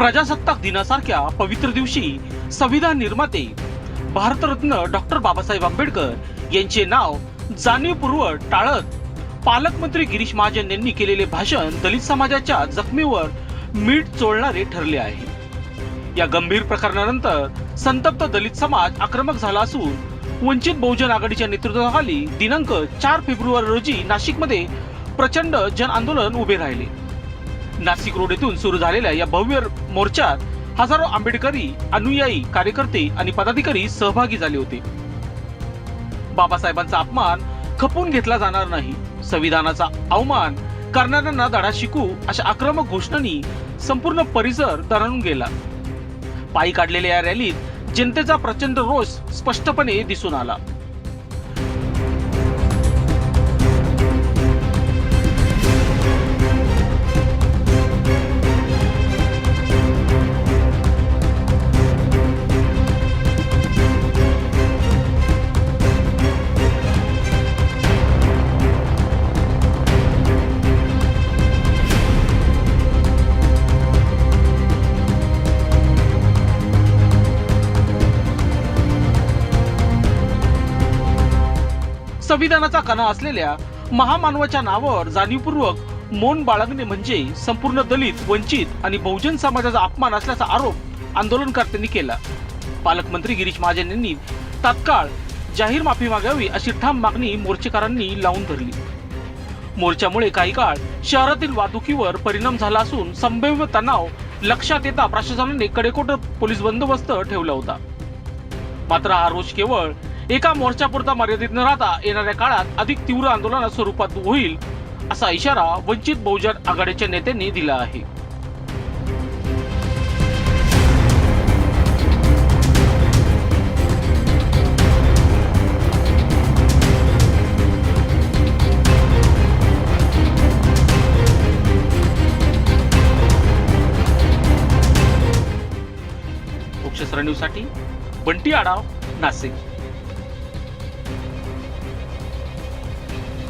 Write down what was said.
प्रजासत्ताक दिनासारख्या पवित्र दिवशी संविधान निर्माते भारतरत्न डॉक्टर बाबासाहेब आंबेडकर यांचे नाव जाणीवपूर्वक टाळत पालकमंत्री गिरीश महाजन यांनी केलेले भाषण दलित समाजाच्या जखमीवर मीठ चोळणारे ठरले आहे। या गंभीर प्रकरणानंतर संतप्त दलित समाज आक्रमक झाला असून वंचित बहुजन आघाडीच्या नेतृत्वाखाली दिनांक 4 फेब्रुवारी रोजी नाशिकमध्ये प्रचंड जन आंदोलन उभे राहिले। नाशिक रोड येथून सुरू झालेल्या या भव्य मोर्चात हजारो आंबेडकरी अनुयायी, कार्यकर्ते आणि पदाधिकारी सहभागी झाले होते। बाबासाहेबांचा अपमान खपून घेतला जाणार नाही, संविधानाचा अवमान करणाऱ्यांना धडा शिकू अशा आक्रमक घोषणांनी संपूर्ण परिसर दणाणून गेला। पायी काढलेल्या या रॅलीत जनतेचा प्रचंड रोष स्पष्टपणे दिसून आला। संविधानाचा कणा असलेल्या महामानवाच्या नावावर जाणीवपूर्वक मौन बाळगणे म्हणजे संपूर्ण दलित, वंचित आणि बहुजन समाजाचा अपमान असल्याचा आरोप आंदोलनकर्त्यांनी केला। पालकमंत्री गिरीश महाजन यांनी तात्काळ जाहीर माफी मागावी अशी ठाम मागणी मोर्चेकरांनी लावून धरली। मोर्चामुळे काही काळ शहरातील वाहतुकीवर परिणाम झाला असून संभाव्य तणाव लक्षात येता प्रशासनाने कडेकोट पोलीस बंदोबस्त ठेवला होता। मात्र हा रोष केवळ एका मोर्चापुरता मर्यादित न राहता येणाऱ्या काळात अधिक तीव्र आंदोलना स्वरूपात होईल असा इशारा वंचित बहुजन आघाडीच्या नेत्यांनी दिला आहे। न्यूजसाठी बंटी आढाव, नाशिक।